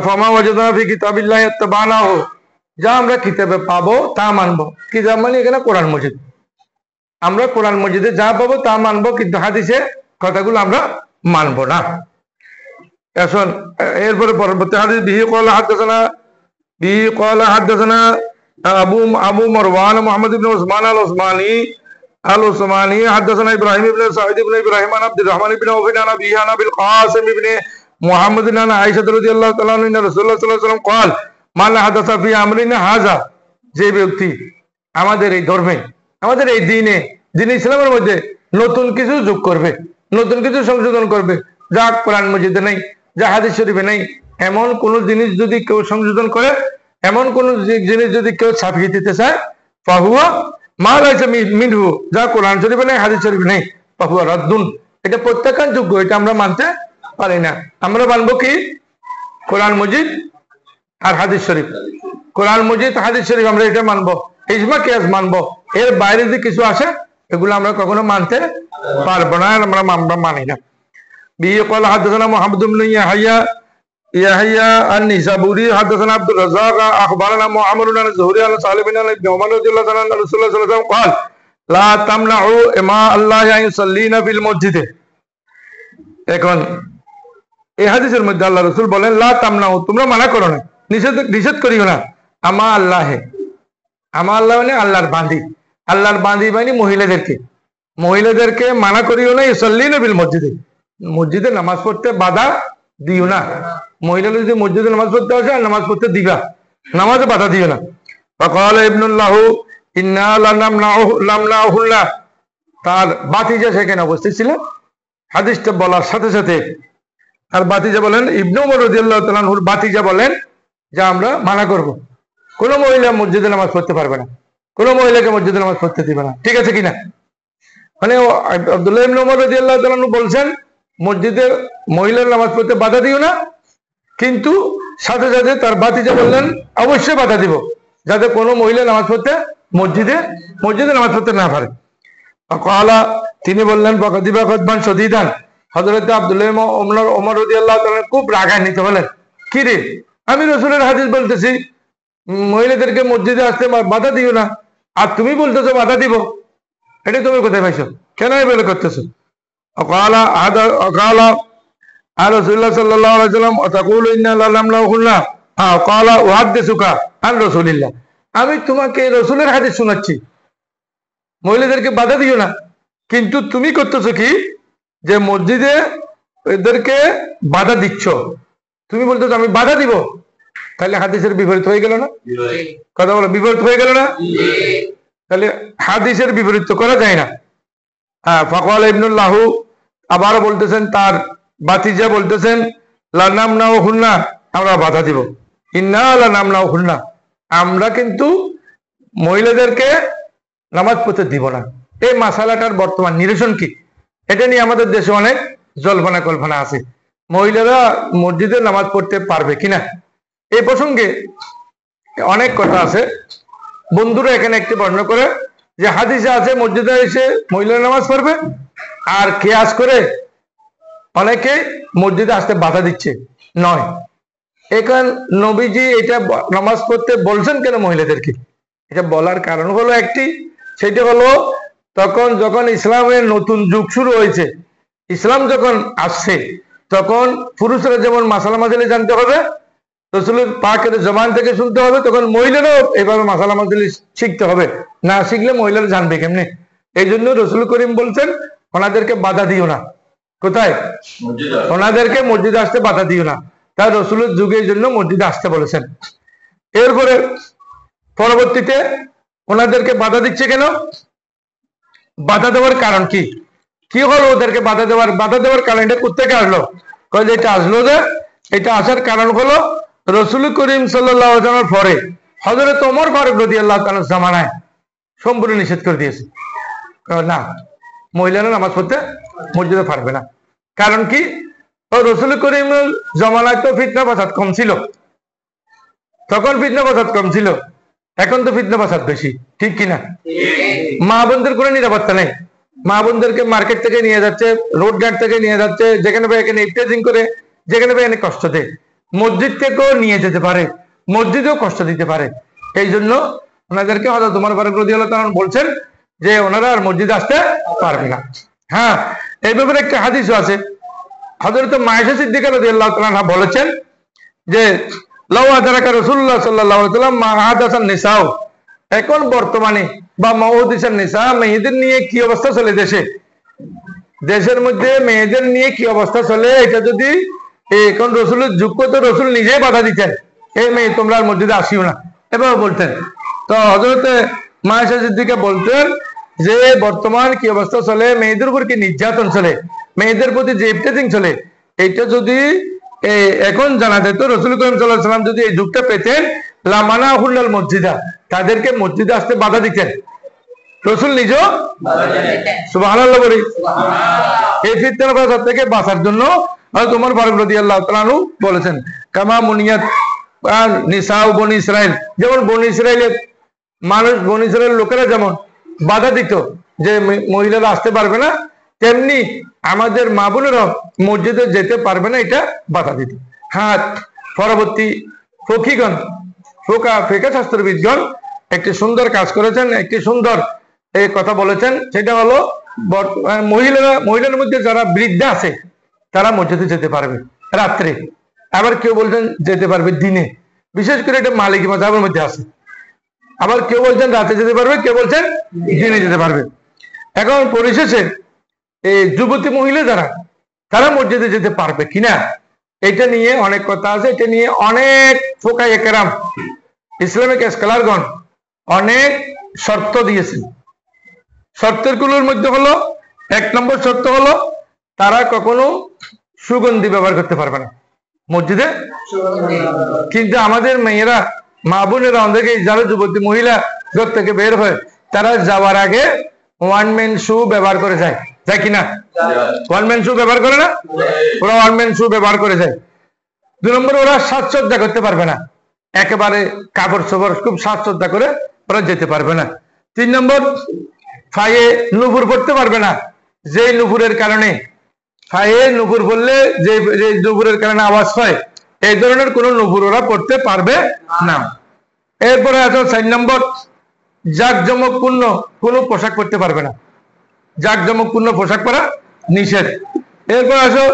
ফামা ওয়াজাদনা ফি কিতাবিল্লাহি ইত্তাবানাহু, যা আমরা কিতাবে পাবো তা মানবো। কিতাব মানে এখানে কোরআন মজিদ, আমরা কোরআন মজিদে যা পাবো তা মানবো, কিন্তু হাদিসে কথাগুলো আমরা মানবো না। এখন এরপরে পরবর্তী হাদিস বিহি ক্বালা হাদাসানা আবু মারওয়ান মুহাম্মদ ইবনে উসমান আল উসমানী হাদাসানা ইব্রাহিম ইবনে সাঈদ ইবনে ইব্রাহিম আন আব্দুর রহমান ইবনে আওফ আন আবিহি আন আবিল কাসিম ইবনে মুহাম্মদ আন আয়েশা রাদিয়াল্লাহু তাআলা আনহা রাসূলুল্লাহ সাল্লাল্লাহু আলাইহি ওয়াসাল্লাম قال মান হাদাসা ফি আমরিনা হাযা, যে ব্যক্তি আমাদের এই ধর্মে, আমাদের এই দ্বীন ইসলামের মধ্যে নতুন কিছু যোগ করবে, নতুন কিছু সংশোধন করবে, যা কোরআন মজিদে নেই, যা হাদিস শরীফে নেই, এমন কোন জিনিস যদি কেউ সংশোধন করে, এমন কোন জিনিস যদি কেউ ছাপিয়ে দিতে চায়, ফাহুয়া মা লাইসা মিনহু, যা কোরআন শরীফে নেই, হাদিস শরীফে নেই, ফাহুয়া রাদ্দুন, এটা প্রত্যাখ্যান যোগ্য, এটা আমরা মানতে পারি না। আমরা মানবো কি? কোরআন মজিদ আর হাদিস শরীফ, কোরআন মজিদ হাদিস শরীফ আমরা এটা মানবো, ইজমা কিয়াস মানবো। এর বাইরে যদি কিছু আসে এগুলো আমরা কখনো মানতে পারবো না, আমরা মানি না। বিহি ক্বালা হাদাসানা মুহাম্মদ ইবনে ইয়াহইয়া আন-নিসাবুরি হাদাসানা আব্দুর রাজ্জাক আখবারানা মুআমর আন যুহরি আন সালিম বিন ইবনে উমর রাদিয়াল্লাহু তাআলা আন রাসূলুল্লাহ সাল্লাল্লাহু আলাইহি ওয়াসাল্লাম قال লা তামনাউ ইমা আল্লাহ ইউসাল্লিনা ফিল মসজিদে। এখন এই হাদিসের মধ্যে আল্লাহ রাসূল বলেন লা তামনাউ, তোমরা মানা করো না, নিষেধ করিও না, আমা আল্লাহে, আমা আল্লাহ মানে আল্লাহর বান্দি, আল্লাহর বান্দি মানে মহিলাদেরকে মানা করিও না ইউসাল্লিনা ফিল মসজিদে, মসজিদে নামাজ পড়তে বাধা দিও না। মহিলা যদি মসজিদে নামাজ পড়তে আসে আর নামাজ পড়তে দিবা, নামাজে বাধা দিও না। ফাকালা ইবনুল্লাহু ইন্না লামনাহুল্লাহ, তার বাতিজা সেখানে উপস্থিত ছিল। হাদিসটা বলার সাথে সাথে আর বাতিজা বলেন, ইবনে উমর রাদিয়াল্লাহু তাআলা আনহুর বাতিজা বলেন যে আমরা মানা করব, কোন মহিলা মসজিদে নামাজ পড়তে পারবে না, কোন মহিলাকে মসজিদে নামাজ পড়তে দিবে না, ঠিক আছে কিনা? মানে আব্দুল্লাহ ইবনে উমর রাদিয়াল্লাহু তাআলা আনহু বলছেন মসজিদে মহিলার নামাজ পড়তে বাধা দিও না, কিন্তু সাথে সাথে তার বাতিজা বললেন অবশ্যই বাধা দিব, যাতে কোনো মহিলা নামাজ পড়তে মসজিদে নামাজ পড়তে না পারে। ক্বালা, তিনি বললেন ফাকাদিবা গাদবান শাদীদান, হযরত আব্দুল্লাহ ইবনে ওমর রাদিয়াল্লাহু তাআলা খুব রাগান্বিত হলেন, কি রে, আমি রাসূলের হাদিস বলতেছি মহিলাদেরকে মসজিদে আসতে বাধা দিও না, আর তুমি বলতেছো বাধা দিব, এটা তুমি কোথায় পাইছো, কেন এভাবে করতেছো? ক্বালা রাসূলুল্লাহ সাল্লাল্লাহু আলাইহি ওয়াসাল্লাম তাকুলু ইন্না লামনাহুল্লাহ, ক্বালা উহাদ্দিসুকা আন রাসূলিল্লাহ, আমি তোমাকে রাসূলের হাদিস শোনাচ্ছি, মহিলাদেরকে বাধা দিও না, কিন্তু তুমি করতেছো কি, যে মসজিদে এদেরকে বাধা দিচ্ছ, তুমি বলতেছো আমি বাধা দিব, তাহলে হাদিসের বিপরীত হয়ে গেল না? কথা বলো, বিপরীত হয়ে গেল না? তাহলে হাদিসের বিপরীত তো করা যায় না। ফাকাল ইবনুল্লাহু, আবারও বলতেছেন, তার বাতিজা বলতেছেন লানামনাহুন্না, আমরা বাধা দিব, ইন্না লানামনাহুন্না, আমরা কিন্তু মহিলাদেরকে নামাজ পড়তে দিব না। এই মাসালাটার বর্তমান নিরসন কি, এটা নিয়ে আমাদের দেশে অনেক জল্পনা কল্পনা আছে, মহিলারা মসজিদে নামাজ পড়তে পারবে কিনা। এই প্রসঙ্গে অনেক কথা আছে, বন্ধুরা এখানে একটি বর্ণনা করে যে হাদিসে আছে মসজিদে এসে মহিলারা নামাজ পড়বে, আর কিয়াস করে অনেকে মসজিদে আসতে বাধা দিচ্ছে, নয়। এখন নবীজি এটা নামাজ পড়তে বলছেন কেন মহিলাদেরকে, এটা বলার কারণ হলো একটি, সেটা হলো যখন ইসলামের নতুন যুগ শুরু হয়েছে, ইসলাম যখন আসছে, তখন পুরুষরা যেমন মাসালা মাসালি জানতে হবে, রাসূলের পাকের জবান থেকে শুনতে হবে, তখন মহিলারাও এভাবে মাসালা মাসালি শিখতে হবে, না শিখলে মহিলারা জানবে কেমনে। এই জন্য রাসূল করিম বলছেন ওনাদেরকে বাধা দিও না, কোথায়? ওনাদেরকে মসজিদে আসতে বাধা দিও না, তাই রাসূলের যুগের জন্য মসজিদে আসতে বলেছেন। এরপরে পরবর্তীতে ওনাদেরকে বাধা দিচ্ছে কেন, বাধা দেওয়ার কারণ কি, কি হলো ওদেরকে বাধা দেওয়ার কারণ, এটা কোথেকে আসলো? এটা আসলো যে এটা আসার কারণ হলো রাসূল করিম সাল্লাল্লাহু আলাইহি ওয়াসাল্লামের পরে হযরত ওমর ফারুক রাদিয়াল্লাহু তাআলার জামানায় সম্পূর্ণ নিষেধ করে দিয়েছে, না মহিলারা নামাজ পড়তে মসজিদে পারবে না। কারণ কি, রাসূল করিমের জামানায় তো ফিতনা ফাসাদ কম ছিল, তখন ফিতনা ফাসাদ কম ছিল, এখন তো ফিতনা ফাসাদ বেশি, ঠিক কিনা? মা বোনদের কোনো নিরাপত্তা নেই, মা বোনদেরকে মার্কেট থেকে নিয়ে যাচ্ছে, রোড ঘাট থেকে নিয়ে যাচ্ছে, যেখানে এখানে ইফতেজিং করে, যেখানে এখানে কষ্ট দেয়। মসজিদ থেকেও নিয়ে যেতে পারে, মসজিদেও কষ্ট দিতে পারে। এই জন্য ওনাদেরকে হযরত ওমর ফারুক রাদিয়াল্লাহু তাআলা বলছেন যে ওনারা আর মসজিদে আসতে পারবে না। হ্যাঁ, এই ব্যাপারে একটা হাদিসও আছে। হযরত মায়েশা সিদ্দিকা রাদিয়াল্লাহু তাআলা বলেছেন যে লাউ আদরাকা রাসূলুল্লাহ সাল্লাল্লাহু আলাইহি ওয়াসাল্লাম মা হাদাসান নিসাও, এখন বর্তমানে বা মাউদিসান নিসা, মেয়েদের নিয়ে কি অবস্থা চলে দেশের মধ্যে মেয়েদের নিয়ে কি অবস্থা চলে, এটা যদি এখন রসুলের যুগ তো রসুল নিজেই বাধা দিতেন, এই মেয়ে তোমরা আর মসজিদে আসিও না, এভাবে বলতেন। তো হযরতে মায়েশা সিদ্দিকা বলতেন যে বর্তমান কি অবস্থা চলে, মেয়েদের উপর কি নির্যাতন চলে, মেয়েদের প্রতি যে ইফতেজিং চলে, এইটা যদি এখন জানা যেত, রসুল করিম সাল্লাল্লাহু আলাইহি ওয়াসাল্লাম যদি এই যুগটা পেতেন লামানা হুল্লাল মসজিদা, তাদেরকে মসজিদে আসতে বাধা দিতেন। রসুল নিজেও সুবহানাল্লাহ বলি। এই ফিতনার ফাসাদ থেকে বাঁচার জন্য হযরত ওমর ফারুক রাদিয়াল্লাহু তাআলা আনহু বলেছেন কামা মুনিয়াত নিসাউ বনি ইসরাইল, যেমন বনি ইসরাইলের মানুষ, বনি ইসরাইলের লোকেরা যেমন বাধা দিত যে মহিলারা আসতে পারবে না, তেমনি আমাদের মা বোনেরা মসজিদে যেতে পারবে না, এটা বাধা দিত। হ্যাঁ, পরবর্তী ফকিগণ, ফিকহ শাস্ত্রবিদগণ একটি সুন্দর কাজ করেছেন, একটি সুন্দর এই কথা বলেছেন, সেটা হলো মহিলাদের মধ্যে যারা বৃদ্ধা আছে তারা মসজিদে যেতে পারবে রাত্রে, আবার কেউ বলছেন যেতে পারবে দিনে, বিশেষ করে এটা মালিকি মাযহাবের মধ্যে আছে। আবার কেউ বলছেন রাতে যেতে পারবে, কেউ বলছেন দিনে যেতে পারবে। এখন পরিশেষে এই যুবতী মহিলা যারা, তারা মসজিদে যেতে পারবে কিনা এটা নিয়ে অনেক কথা আছে, এটা নিয়ে অনেক ফুকায়ে কেরাম, ইসলামিক স্কলারগণ অনেক শর্ত দিয়েছেন। শর্তেরগুলোর মধ্যে হলো, 1 নম্বর শর্ত হলো তারা কখনো সুগন্ধি ব্যবহার করতে পারবে না মসজিদে। কিন্তু আমাদের মেয়েরা, মা বোনেরা, আমাদেরকে যারা যুবতী মহিলা ঘর থেকে বের হয়, তারা যাওয়ার আগে 1 ম্যান শু ব্যবহার করে যায় কিনা? 1 ম্যান শু ব্যবহার করে না? ওরা 1 ম্যান শু ব্যবহার করে যায়। 2 নম্বর, ওরা সাজসজ্জা করতে পারবে না, একেবারে কাপড় চোপড় খুব সাজসজ্জা করে ওরা যেতে পারবে না। 3 নম্বর, ফায়ে নুপুর পড়তে পারবে না, যে নুপুরের কারণে, ফায়ে নুপুর পড়লে যে নুপুরের কারণে আওয়াজ হয়, এই ধরনের কোন নুপুর ওরা পড়তে পারবে না। এরপরে আছে 4 নম্বর, জাঁকজমকপূর্ণ কোনো পোশাক পরতে পারবে না, জাঁকজমকপূর্ণ পোশাক পরা নিষেধ। এরপর আসো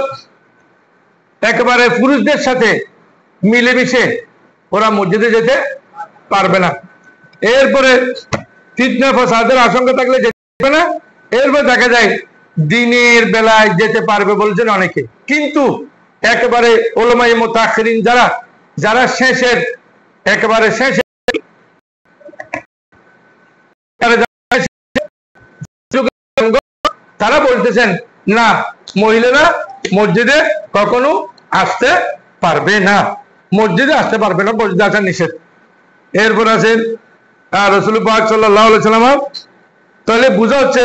একেবারে পুরুষদের সাথে মিলেমিশে ওরা মসজিদে যেতে পারবে না। এরপরে ফিতনা ফাসাদের আশঙ্কা থাকলে যেতে পারবে না। এরপর দেখা যায় দিনের বেলায় যেতে পারবে বলছেন অনেকে, কিন্তু একেবারে উলামায়ে মুতাআখিরিন যারা শেষের, একেবারে শেষের, তারা বলতেছেন না, মহিলারা মসজিদে কখনো আসতে পারবে না, মসজিদে আসতে পারবে না, মসজিদে আসা নিষেধ। এরপর আছেন রাসূল পাক সাল্লাল্লাহু আলাইহি ওয়াসাল্লাম। তাহলে বোঝা হচ্ছে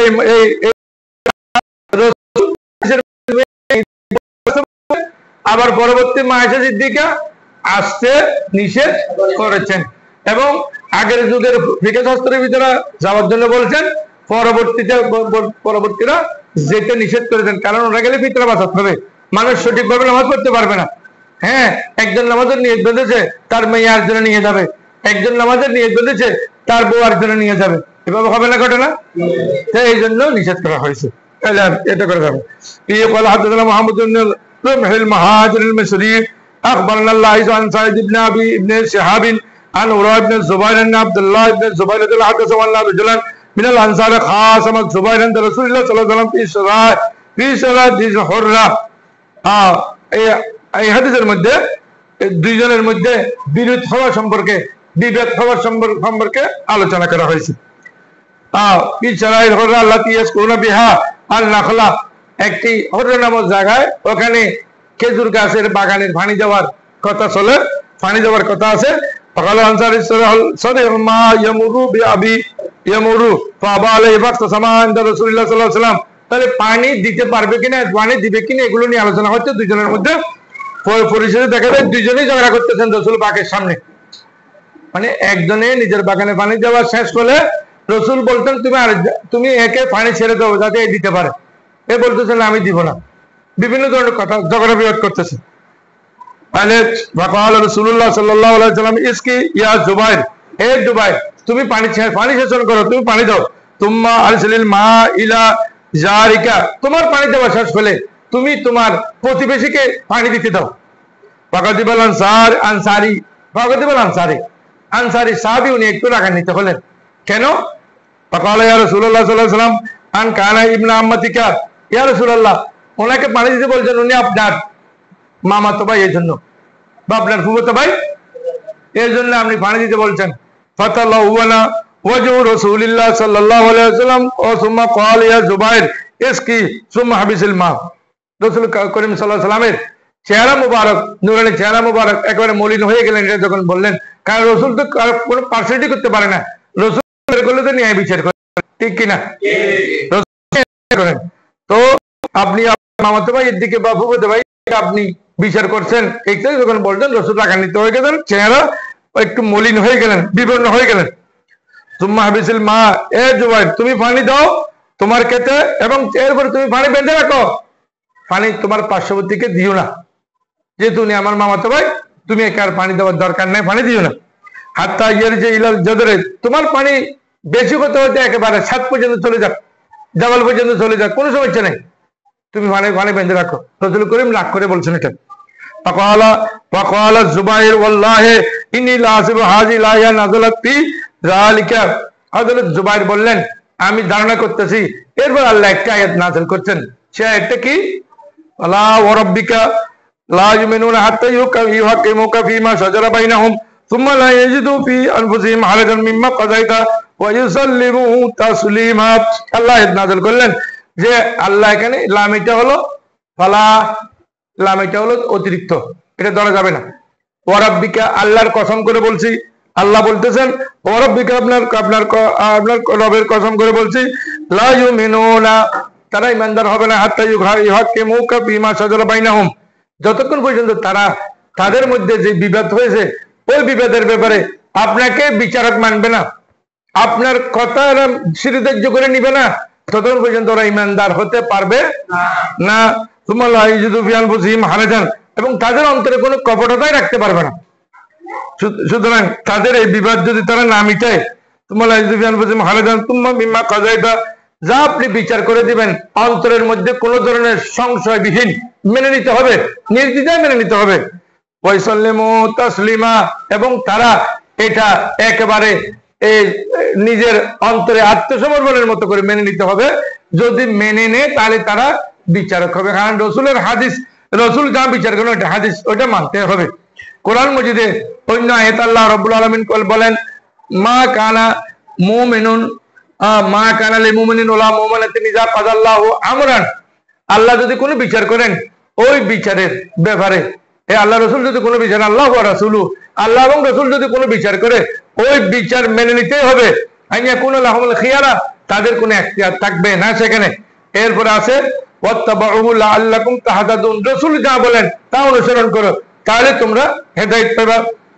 আবার পরবর্তী মায়েশা সিদ্দিকা আসতে নিষেধ করেছেন, এবং আগের যুগের ফিকহ শাস্ত্রের ভিতরে যাওয়ার জন্য বলছেন, পরবর্তীরা যেতে নিষেধ করেছেন, কারণ ওরা গেলে ফিতনা ফাসাদ হবে, মানুষ সঠিকভাবে নামাজ পড়তে পারবে না। হ্যাঁ, একজন নামাজের নিয়ত বেঁধেছে, তার মেয়ে আর জন্য নিয়ে যাবে, একজন নামাজের নিয়ত বেঁধেছে, তার বউ আর জন্য নিয়ে যাবে, এভাবে হবে না ঘটনা। তাই এই জন্য নিষেধ করা হয়েছে, এটা করে যাবে। মোহাম্মদ المهاجر المصري اخبرنا الليث عن سعيد بن ابي بن شهاب عن عروة بن الزبير ان عبد الله بن الزبير حدث ان رجلا من الانصار خاصم الزبير عند رسول الله صلى الله عليه وسلم في صلاة الحرة। এই হাদিসের মধ্যে দুইজনের মধ্যে বিরোধ হওয়া সম্পর্কে, বিভেদ হওয়ার সম্পর্কে আলোচনা করা হয়েছে। একটি হররা নামক জায়গায়, ওখানে খেজুর গাছের বাগানের পানি দেওয়ার কথা চলে, পানি দেওয়ার কথা আছে। তাহলে পানি দিতে পারবে কিনা, পানি দিবে কিনা, এগুলো নিয়ে আলোচনা হচ্ছে দুইজনের মধ্যে। পরিশেষে দেখা যায় দুইজনেই ঝগড়া করতেছেন রাসূল পাকের সামনে। মানে একজনে নিজের বাগানে পানি দেওয়া শেষ করলে রসুল বলতেন তুমি একে পানি ছেড়ে দাও যাতে দিতে পারে, এ বলতেছেন আমি দিব না। বিভিন্ন ধরনের কথা ঝগড়া বিরোধ করতেছে। তাহলে ফাকাল রাসূলুল্লাহ সাল্লাল্লাহু আলাইহি ওয়াসাল্লাম ইসকি ইয়া জুবাইর, হে জুবাইর তুমি পানি সেচন করো, তুমি পানি দাও। তুম্মা আরসিলিল মা ইলা জারিকা, তোমার পানি দেওয়া শেষ হলে তুমি তোমার প্রতিবেশীকে পানি দিতে দাও। ফাকাদিবাল আনসার আনসারি, ফাকাদিবাল আনসারি, আনসারি সাহাবী উনি একটু রাগান্বিত হলেন। কেন? ফাকাল ইয়া রাসূলুল্লাহ সাল্লাল্লাহু আলাইহি ওয়াসাল্লাম আন কানা ইবনা আম্মাতিকা, ইয়া রাসূলুল্লাহ ওনাকে পানি দিতে বলছেন উনি আপনার মামাতো ভাই, এই জন্য, বা আপনার ফুফাতো ভাই, এই জন্য আপনি পানি দিতে বলছেন। ফাতালাওয়ানা ওয়াজহু রাসূলিল্লাহ সাল্লাল্লাহু আলাইহি ওয়াসাল্লাম ও সুম্মা ক্বাল ইয়া জুবাইর ইসকি সুম্মা হাবিসিল মা। রাসূল করিম সাল্লাল্লাহু আলাইহি ওয়াসাল্লামের চেহারা মুবারক, নূরানি চেহারা মুবারক একেবারে মলিন হয়ে গেলেন এটা যখন বললেন। কারণ রাসূল তো কোনো পার্সিয়ালিটি করতে পারে না, রাসূল করলে তো ন্যায় বিচার করেন, ঠিক কিনা? তো আপনি মামাতো ভাইয়ের দিকে বা ফুফাতো ভাই আপনি বিচার করছেন, এইটাই যখন বলছেন রাসূল রাগান্বিত হয়ে গেলেন, চেহারা একটু মলিন হয়ে গেলেন, বিবর্ণ হয়ে গেলেন। তুম্মা হাবিসিল মা, এ জুবাইর তুমি পানি দাও তোমার ক্ষেতে, এবং এরপরে তুমি পানি বেঁধে রাখো, পানি তোমার পার্শ্ববর্তীকে দিও না, যেহেতু উনি আমার মামাতো ভাই, তুমি একে আর পানি দেওয়ার দরকার নেই, পানি দিও না। হাত্তা ইয়ারজি ইলাল জদরে, তোমার পানি বেশি হতে হতে একেবারে ছাদ পর্যন্ত চলে যাক, জাবাল পর্যন্ত চলে যাক, কোনো সমস্যা নেই, তুমি পানি বেঁধে রাখো। রাসূল করিম রাগ করে বলছেন এটা। ফাকালা জুবাইর ওয়াল্লাহি ইন্নী লা আসিবু হাযিহিল আয়া নাযালাত ফি যালিকা। হযরত জুবাইর বললেন আমি ধারণা করতেছি এরপর আল্লাহ একটা আয়াত নাযিল করছেন, সে আয়াতটা কি? আলা ওয়া রাব্বিকা লা ইউমিনুনা হাত্তা ইউহাক্কিমুকা ফীমা শাজারা বাইনাহুম সুম্মা লা ইয়াজিদু ফি আনফুসিহিম হারাজান মিম্মা কাযাইতা ওয়া ইউসাল্লিমু তাসলিমা। আল্লাহ আয়াত নাযিল করলেন যে আল্লাহ এখানে লামিটা হলো ফালা, লামিটা হলো অতিরিক্ত, এটা ধরা যাবে না। ওয়ারাব্বিকা আল্লাহর কসম করে বলছি, আল্লাহ বলতেছেন ওয়ারাব্বিকা আপনার আপনার আপনার রবের কসম করে বলছি, লা ইউমিনুনা তারা ইমানদার হবে না, হাত্তা ইউহাক্কিমুকা ফীমা শাজারা বাইনাহুম যতক্ষণ পর্যন্ত তারা তাদের মধ্যে যে বিবাদ হয়েছে ওই বিবাদের ব্যাপারে আপনাকে বিচারক মানবে না, আপনার কথা শিরোধার্য করে নিবে না, ততক্ষণ পর্যন্ত ওরা ইমানদার হতে পারবে না। এবং তাদের অন্তরে কোনো কপটতাই রাখতে পারবে না। সুতরাং তাদের এই বিবাদ যদি তারা না মিটায়, যা আপনি বিচার করে দিবেন অন্তরের মধ্যে কোন ধরনের সংশয়বিহীন মেনে নিতে হবে, নির্দ্বিধায় মেনে নিতে হবে। তাসলিমা, এবং তারা এটা একেবারে নিজের অন্তরে আত্মসমর্পণের মতো করে মেনে নিতে হবে। যদি মেনে নেয় তাহলে তারা বিচারক হবে, কারণ রসুলের হাদিস, রসুল যা বিচার করেন ওটা হাদিস, ওটা মানতে হবে। কোরআন মজিদে অন্য আয়াত আল্লাহ রাব্বুল আলামিন বলেন মা কানা মুমিনুন মা কানা লিল মুমিনিন ওয়ালা মুমিনাতিন ইযা কাযাল্লাহু আমরান। আল্লাহ যদি কোনো বিচার করেন ওই বিচারের ব্যাপারে, আল্লাহ রসুল যদি কোনো বিচার, আল্লাহ ওয়া রাসূলু, আল্লাহ এবং রসুল যদি কোনো বিচার করে ওই বিচার মেনে নিতেই হবে। আইয়া কোন লাহুল খিয়ারা, তাদের কোনো এখতিয়ার থাকবে না সেখানে। এরপরে আছে ওয়াত্তাবাউ লাআল্লাকুম তাহতাদুন, রাসূল যা বলেন তা অনুসরণ করো তাহলে তোমরা হেদায়েত পাবে।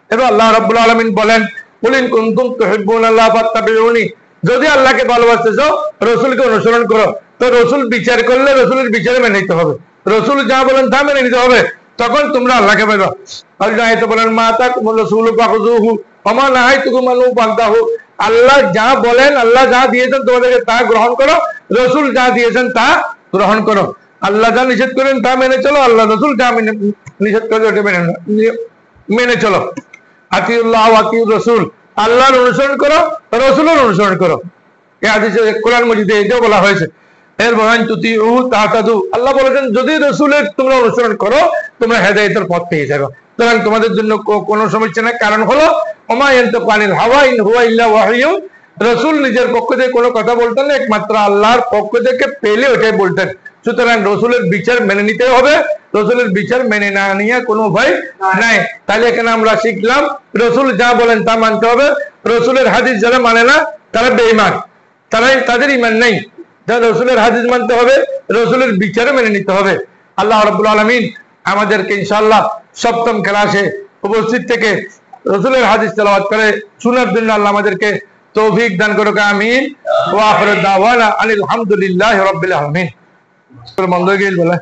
এবার আল্লাহ রাব্বুল আলামিন বলেন কুল ইন কুনতুম তুহিব্বুনাল্লাহ ফাত্তাবিউনি, যদি আল্লাহকে ভালোবাসতেছো রাসূলকে অনুসরণ করো। তো রাসূল বিচার করলে রাসূলের বিচারে মেনে নিতে হবে, রাসূল যা বলেন তা মেনে নিতে হবে, তখন তোমরা আল্লাহকে পাবে। আল্লাহ আয়াতে বলেন মা তাকুমুর রাসূলু ফাখুযুহু ওয়া মা নাহাইতুকুম আনহু ফান্তাহু, আল্লাহ যা বলেন, আল্লাহ যা দিয়েছেন তোমাদেরকে তা গ্রহণ করো, রাসূল যা দিয়েছেন তা গ্রহণ করো। আল্লাহ যা নিষেধ করেন তা মেনে চলো, আল্লাহ রাসূল যা নিষেধ করে ওটা মেনে চলো। আতিউল্লাহ ওয়া আতিউর রাসূল, আল্লাহর অনুসরণ করো, রাসূলের অনুসরণ করো। এই হাদিসে কোরআন মাজিদে এটাও বলা হয়েছে। এর বয়ান তুতিউ তাহতাদু, আল্লাহ বলেছেন যদি রাসূলের তোমরা অনুসরণ করো তোমরা হেদায়েতের পথ পেয়ে যাবে। সুতরাং তোমাদের জন্য কোনো সমস্যা নেই, কারণ হলো ওমা ইয়ানতাকু আনিল হাওয়া ইন হুয়া ইল্লা ওয়াহয়ুন, রাসূল নিজের পক্ষ থেকে কোনো কথা বলতেন না, একমাত্র আল্লাহর পক্ষ থেকে পেলে ওটাই বলতেন। সুতরাং রসুলের বিচার মেনে নিতে হবে, রসুলের বিচার মেনে না নিয়ে কোনো উপায় নাই। তাহলে এখানে আমরা শিখলাম রসুল যা বলেন তা মানতে হবে, রসুলের হাদিস যারা মানে না তারা বেঈমান, তাদের ঈমান নেই। যারা রসুলের হাদিস মানতে হবে, রসুলের বিচারও মেনে নিতে হবে। আল্লাহ রাব্বুল আলামিন আমাদেরকে ইনশাআল্লাহ সপ্তম ক্লাসে উপস্থিত থেকে রসুলের হাদিস তেলাওয়াত করে শোনার জন্য আল্লাহ আমাদেরকে তৌফিক দান করুক, আমিন। ওয়া আখিরু দাওয়ানা আনিল হামদুলিল্লাহি রাব্বিল আলামিন। বন্ধ হয়ে গেল বলে।